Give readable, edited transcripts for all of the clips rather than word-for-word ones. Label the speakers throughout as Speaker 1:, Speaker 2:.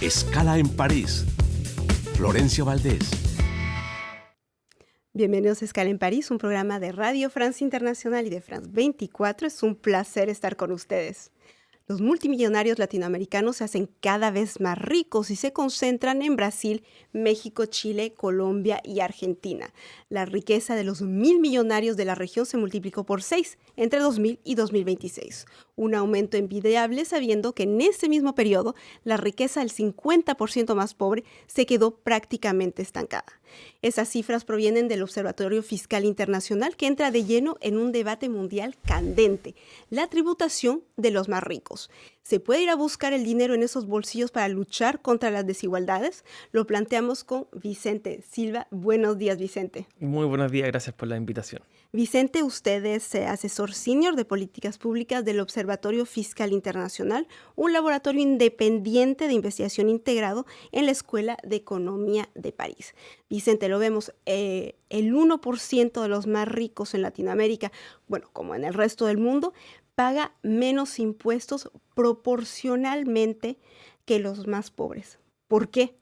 Speaker 1: Escala en París. Florencia Valdés.
Speaker 2: Bienvenidos a Escala en París, un programa de Radio France Internacional y de France 24. Es un placer estar con ustedes. Los multimillonarios latinoamericanos se hacen cada vez más ricos y se concentran en Brasil, México, Chile, Colombia y Argentina. La riqueza de los 1.000 millonarios de la región se multiplicó por 6 entre 2000 y 2026. Un aumento envidiable sabiendo que en ese mismo periodo la riqueza del 50% más pobre se quedó prácticamente estancada. Esas cifras provienen del Observatorio Fiscal Internacional, que entra de lleno en un debate mundial candente: la tributación de los más ricos. ¿Se puede ir a buscar el dinero en esos bolsillos para luchar contra las desigualdades? Lo planteamos con Vicente Silva. Buenos días, Vicente.
Speaker 3: Muy buenos días, gracias por la invitación.
Speaker 2: Vicente, usted es asesor senior de políticas públicas del Observatorio Fiscal Internacional, un laboratorio independiente de investigación integrado en la Escuela de Economía de París. Vicente, lo vemos, el 1% de los más ricos en Latinoamérica, bueno, como en el resto del mundo, paga menos impuestos proporcionalmente que los más pobres. ¿Por qué?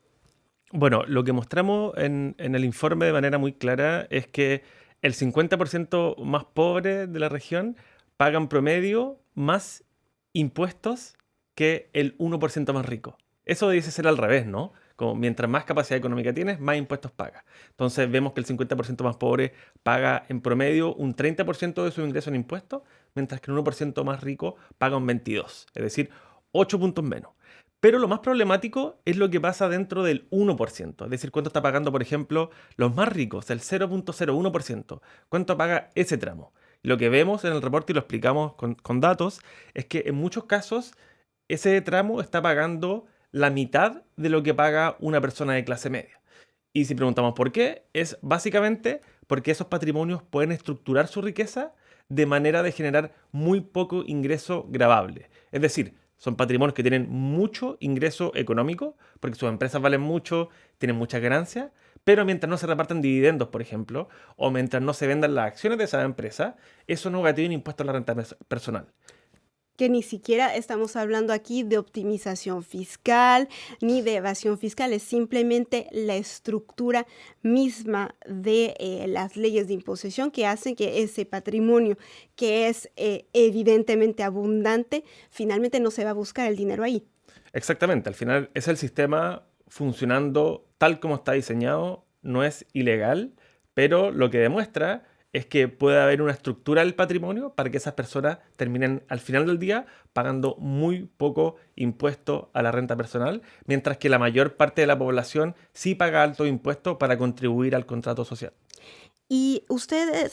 Speaker 3: Bueno, lo que mostramos en el informe de manera muy clara es que el 50% más pobre de la región pagan promedio más impuestos que el 1% más rico. Eso dice ser al revés, ¿no? Como mientras más capacidad económica tienes, más impuestos pagas. Entonces vemos que el 50% más pobre paga en promedio un 30% de su ingreso en impuestos, mientras que el 1% más rico paga un 22%, es decir, 8 puntos menos. Pero lo más problemático es lo que pasa dentro del 1%, es decir, cuánto está pagando, por ejemplo, los más ricos, el 0.01%. ¿Cuánto paga ese tramo? Lo que vemos en el reporte, y lo explicamos con datos, es que en muchos casos ese tramo está pagando la mitad de lo que paga una persona de clase media. Y si preguntamos por qué, es básicamente porque esos patrimonios pueden estructurar su riqueza de manera de generar muy poco ingreso gravable. Es decir, son patrimonios que tienen mucho ingreso económico, porque sus empresas valen mucho, tienen muchas ganancias, pero mientras no se reparten dividendos, por ejemplo, o mientras no se vendan las acciones de esa empresa, eso no tiene impuesto a la renta personal.
Speaker 2: Que ni siquiera estamos hablando aquí de optimización fiscal ni de evasión fiscal, es simplemente la estructura misma de las leyes de imposición que hacen que ese patrimonio, que es evidentemente abundante, finalmente no se va a buscar el dinero ahí.
Speaker 3: Exactamente, al final es el sistema funcionando tal como está diseñado, no es ilegal, pero lo que demuestra es que puede haber una estructura del patrimonio para que esas personas terminen al final del día pagando muy poco impuesto a la renta personal, mientras que la mayor parte de la población sí paga alto impuesto para contribuir al contrato social.
Speaker 2: Y usted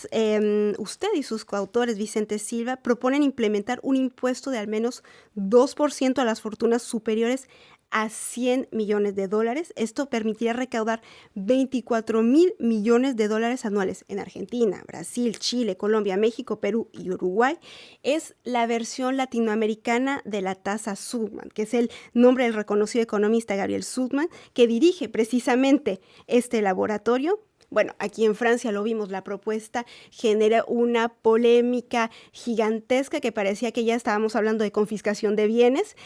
Speaker 2: y sus coautores, Vicente Silva, proponen implementar un impuesto de al menos 2% a las fortunas superiores a 100 millones de dólares. Esto permitiría recaudar 24.000 millones de dólares anuales en Argentina, Brasil, Chile, Colombia, México, Perú y Uruguay. Es la versión latinoamericana de la tasa Subman, que es el nombre del reconocido economista Gabriel Subman, que dirige precisamente este laboratorio. Bueno, aquí en Francia lo vimos, la propuesta genera una polémica gigantesca que parecía que ya estábamos hablando de confiscación de bienes.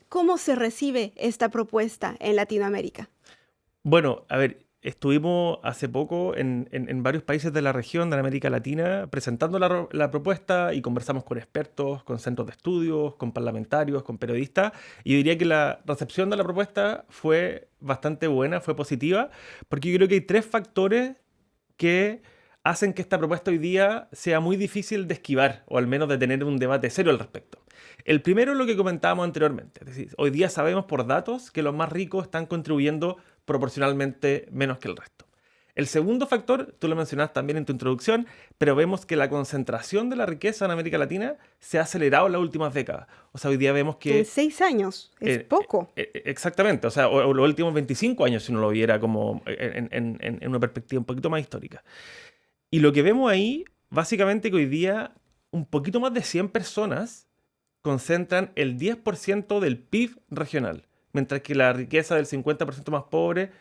Speaker 2: ¿Cómo se recibe esta propuesta en Latinoamérica?
Speaker 3: Bueno, a ver, estuvimos hace poco en varios países de la región, de la América Latina, presentando la propuesta y conversamos con expertos, con centros de estudios, con parlamentarios, con periodistas. Y yo diría que la recepción de la propuesta fue bastante buena, fue positiva, porque yo creo que hay tres factores que hacen que esta propuesta hoy día sea muy difícil de esquivar, o al menos de tener un debate serio al respecto. El primero es lo que comentábamos anteriormente, es decir, hoy día sabemos por datos que los más ricos están contribuyendo proporcionalmente menos que el resto. El segundo factor, tú lo mencionaste también en tu introducción, pero vemos que la concentración de la riqueza en América Latina se ha acelerado en las últimas décadas. O sea, hoy día vemos que...
Speaker 2: En 6 años, es poco.
Speaker 3: Exactamente, o sea, o los últimos 25 años, si uno lo viera como en una perspectiva un poquito más histórica. Y lo que vemos ahí, básicamente que hoy día un poquito más de 100 personas concentran el 10% del PIB regional, mientras que la riqueza del 50% más pobre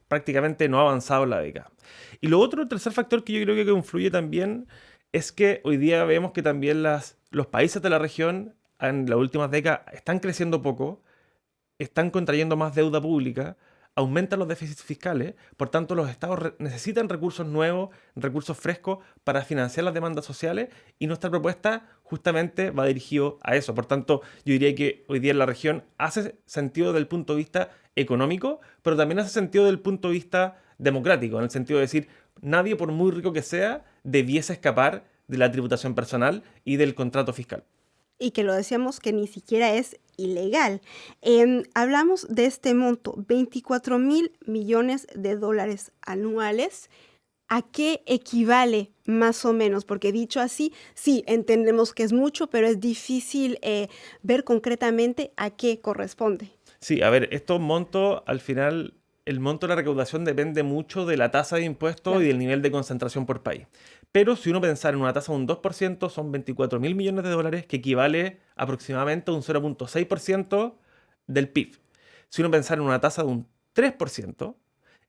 Speaker 3: prácticamente no ha avanzado en la década. Y lo otro, el tercer factor que yo creo que influye también, es que hoy día vemos que también los países de la región en las últimas décadas están creciendo poco, están contrayendo más deuda pública, aumentan los déficits fiscales, por tanto los estados necesitan recursos nuevos, recursos frescos para financiar las demandas sociales, y nuestra propuesta justamente va dirigido a eso. Por tanto, yo diría que hoy día en la región hace sentido desde el punto de vista económico, pero también hace sentido desde el punto de vista democrático, en el sentido de decir, nadie, por muy rico que sea, debiese escapar de la tributación personal y del contrato fiscal.
Speaker 2: Y que lo decíamos que ni siquiera es ilegal. Hablamos de este monto, 24,000 millones de dólares anuales. ¿A qué equivale más o menos? Porque dicho así, sí, entendemos que es mucho, pero es difícil ver concretamente a qué corresponde.
Speaker 3: Sí, a ver, estos montos, al final, el monto de la recaudación depende mucho de la tasa de impuestos
Speaker 2: Claro.
Speaker 3: y del nivel de concentración por país. Pero si uno pensara en una tasa de un 2%, son 24.000 millones de dólares, que equivale aproximadamente a un 0,6% del PIB. Si uno pensara en una tasa de un 3%,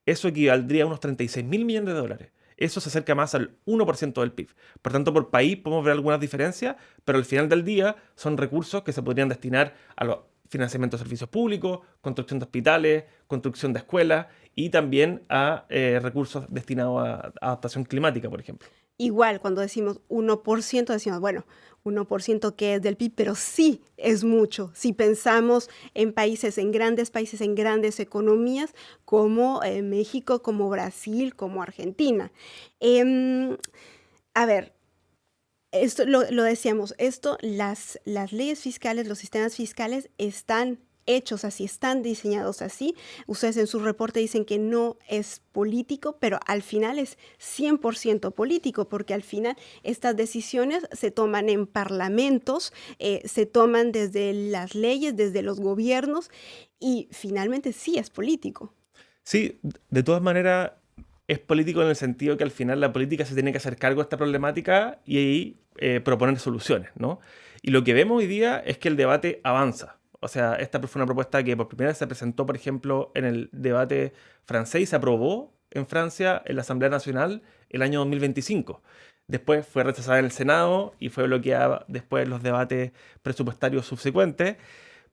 Speaker 3: eso equivaldría a unos 36.000 millones de dólares. Eso se acerca más al 1% del PIB. Por tanto, por país podemos ver algunas diferencias, pero al final del día son recursos que se podrían destinar a los financiamiento de servicios públicos, construcción de hospitales, construcción de escuelas y también a recursos destinados a adaptación climática, por ejemplo.
Speaker 2: Igual, cuando decimos 1%, decimos, bueno, 1% que es del PIB, pero sí es mucho. Si pensamos en países, en grandes economías, como México, como Brasil, como Argentina. Em, a ver, esto lo decíamos, las leyes fiscales, los sistemas fiscales están hechos así, están diseñados así. Ustedes en su reporte dicen que no es político, pero al final es 100% político, porque al final estas decisiones se toman en parlamentos, se toman desde las leyes, desde los gobiernos, y finalmente sí es político.
Speaker 3: Sí, de todas maneras es político en el sentido que al final la política se tiene que hacer cargo de esta problemática y proponer soluciones, ¿no? Y lo que vemos hoy día es que el debate avanza. O sea, esta fue una propuesta que por primera vez se presentó, por ejemplo, en el debate francés y se aprobó en Francia en la Asamblea Nacional el año 2025. Después fue rechazada en el Senado y fue bloqueada después en los debates presupuestarios subsecuentes.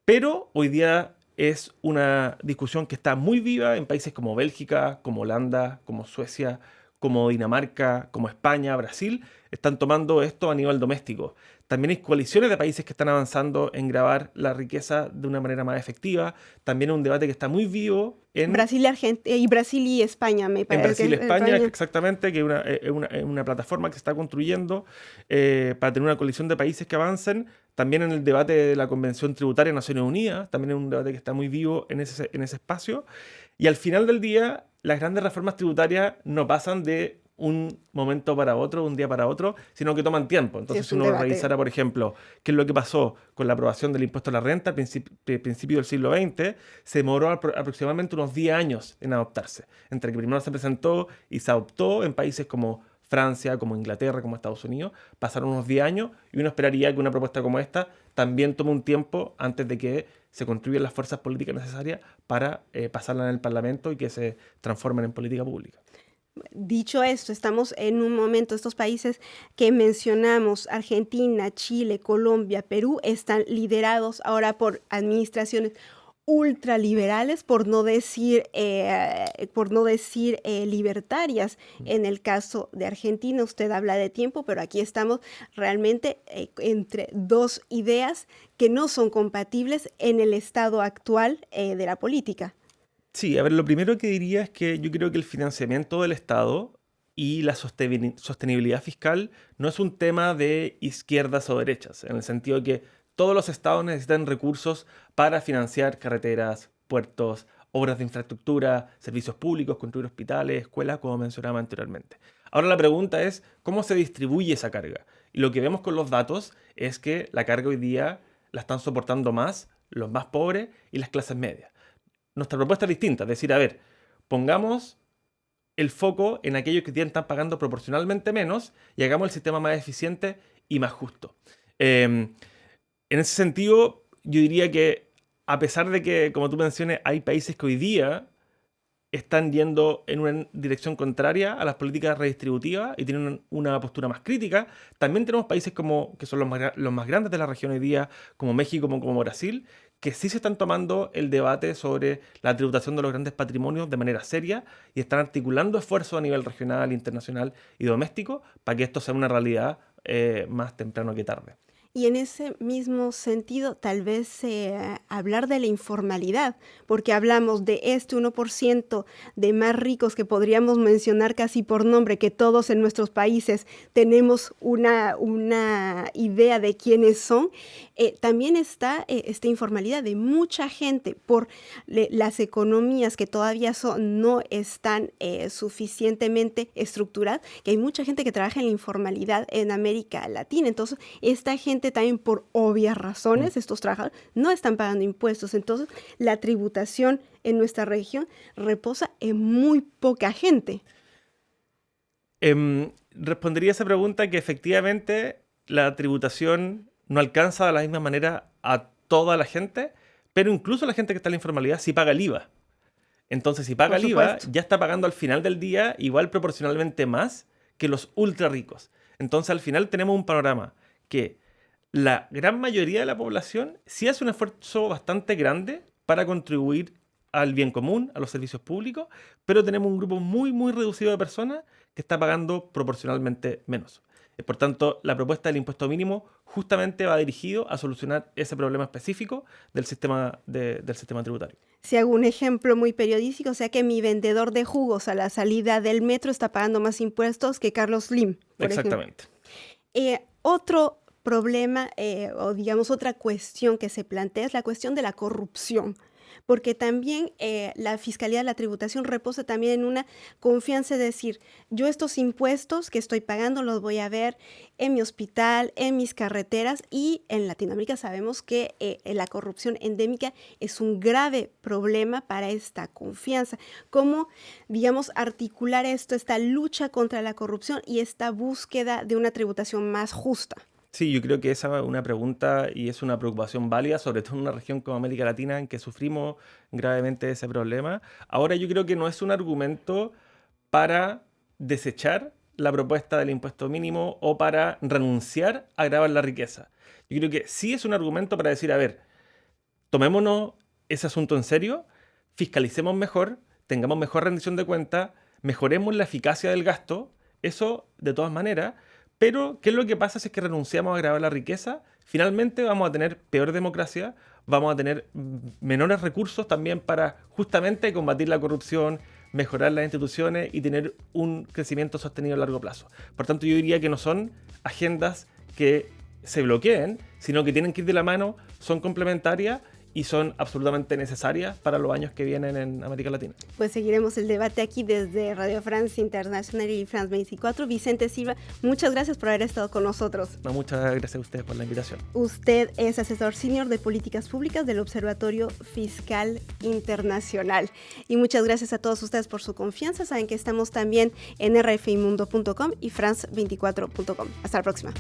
Speaker 3: Pero hoy día es una discusión que está muy viva en países como Bélgica, como Holanda, como Suecia, como Dinamarca, como España, Brasil. Están tomando esto a nivel doméstico. También hay coaliciones de países que están avanzando en grabar la riqueza de una manera más efectiva. También es un debate que está muy vivo en
Speaker 2: Brasil y España, me
Speaker 3: en
Speaker 2: parece.
Speaker 3: Brasil, España, exactamente, que es una plataforma que se está construyendo para tener una coalición de países que avancen. También en el debate de la Convención Tributaria de Naciones Unidas, también es un debate que está muy vivo en ese espacio. Y al final del día, las grandes reformas tributarias no pasan de un momento para otro, un día para otro, sino que toman tiempo. Entonces,
Speaker 2: es
Speaker 3: si
Speaker 2: un
Speaker 3: uno
Speaker 2: debate.
Speaker 3: revisara, por ejemplo, qué es lo que pasó con la aprobación del impuesto a la renta al principio del siglo XX, se demoró aproximadamente unos 10 años en adoptarse. Entre que primero se presentó y se adoptó en países como Francia, como Inglaterra, como Estados Unidos, pasaron unos 10 años y uno esperaría que una propuesta como esta también tome un tiempo antes de que se construyan las fuerzas políticas necesarias para pasarla en el Parlamento y que se transformen en política pública.
Speaker 2: Dicho esto, estamos en un momento, estos países que mencionamos, Argentina, Chile, Colombia, Perú, están liderados ahora por administraciones ultraliberales, por no decir libertarias. En el caso de Argentina, usted habla de tiempo, pero aquí estamos realmente entre dos ideas que no son compatibles en el estado actual de la política.
Speaker 3: Sí, a ver, lo primero que diría es que yo creo que el financiamiento del Estado y la sostenibilidad fiscal no es un tema de izquierdas o derechas, en el sentido de que todos los estados necesitan recursos para financiar carreteras, puertos, obras de infraestructura, servicios públicos, construir hospitales, escuelas, como mencionaba anteriormente. Ahora la pregunta es, ¿cómo se distribuye esa carga? Y lo que vemos con los datos es que la carga hoy día la están soportando más los más pobres y las clases medias. Nuestra propuesta es distinta, es decir, a ver, pongamos el foco en aquellos que están pagando proporcionalmente menos y hagamos el sistema más eficiente y más justo. En ese sentido, yo diría que a pesar de que, como tú mencionas, hay países que hoy día están yendo en una dirección contraria a las políticas redistributivas y tienen una postura más crítica, también tenemos países que son los más grandes de la región hoy día, como México, como Brasil, que sí se están tomando el debate sobre la tributación de los grandes patrimonios de manera seria y están articulando esfuerzos a nivel regional, internacional y doméstico para que esto sea una realidad más temprano que tarde.
Speaker 2: Y en ese mismo sentido, tal vez hablar de la informalidad, porque hablamos de este 1% de más ricos que podríamos mencionar casi por nombre, que todos en nuestros países tenemos una idea de quiénes son. También está esta informalidad de mucha gente por las economías que todavía no están suficientemente estructuradas, que hay mucha gente que trabaja en la informalidad en América Latina. Entonces, esta gente también por obvias razones, estos trabajadores no están pagando impuestos. Entonces, la tributación en nuestra región reposa en muy poca gente.
Speaker 3: Respondería a esa pregunta que efectivamente la tributación no alcanza de la misma manera a toda la gente, pero incluso la gente que está en la informalidad sí paga el IVA. Entonces, si paga el IVA, ya está pagando al final del día igual proporcionalmente más que los ultra ricos. Entonces, al final tenemos un panorama que la gran mayoría de la población sí hace un esfuerzo bastante grande para contribuir al bien común, a los servicios públicos, pero tenemos un grupo muy, muy reducido de personas que está pagando proporcionalmente menos. Por tanto, la propuesta del impuesto mínimo justamente va dirigido a solucionar ese problema específico del sistema tributario.
Speaker 2: Si hago un ejemplo muy periodístico, o sea que mi vendedor de jugos a la salida del metro está pagando más impuestos que Carlos Slim, por
Speaker 3: Exactamente.
Speaker 2: Otro problema o digamos otra cuestión que se plantea es la cuestión de la corrupción, porque también la fiscalía de la tributación reposa también en una confianza de decir, yo estos impuestos que estoy pagando los voy a ver en mi hospital, en mis carreteras, y en Latinoamérica sabemos que la corrupción endémica es un grave problema para esta confianza. ¿Cómo, digamos, articular esta lucha contra la corrupción y esta búsqueda de una tributación más justa?
Speaker 3: Sí, yo creo que esa es una pregunta y es una preocupación válida, sobre todo en una región como América Latina en que sufrimos gravemente ese problema. Ahora, yo creo que no es un argumento para desechar la propuesta del impuesto mínimo o para renunciar a gravar la riqueza. Yo creo que sí es un argumento para decir, a ver, tomémonos ese asunto en serio, fiscalicemos mejor, tengamos mejor rendición de cuentas, mejoremos la eficacia del gasto, eso de todas maneras. Pero, ¿qué es lo que pasa si es que renunciamos a grabar la riqueza? Finalmente vamos a tener peor democracia, vamos a tener menores recursos también para justamente combatir la corrupción, mejorar las instituciones y tener un crecimiento sostenido a largo plazo. Por tanto, yo diría que no son agendas que se bloqueen, sino que tienen que ir de la mano, son complementarias y son absolutamente necesarias para los años que vienen en América Latina.
Speaker 2: Pues seguiremos el debate aquí desde Radio France Internacional y France 24. Vicente Silva, muchas gracias por haber estado con nosotros.
Speaker 3: No, muchas gracias a ustedes por la invitación.
Speaker 2: Usted es asesor senior de políticas públicas del Observatorio Fiscal Internacional. Y muchas gracias a todos ustedes por su confianza. Saben que estamos también en rfimundo.com y france24.com. Hasta la próxima.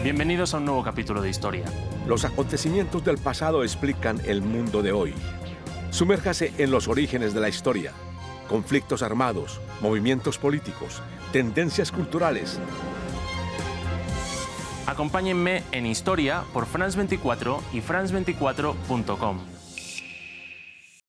Speaker 4: Bienvenidos a un nuevo capítulo de Historia.
Speaker 1: Los acontecimientos del pasado explican el mundo de hoy. Sumérjase en los orígenes de la historia. Conflictos armados, movimientos políticos, tendencias culturales.
Speaker 4: Acompáñenme en Historia por France 24 y france24.com.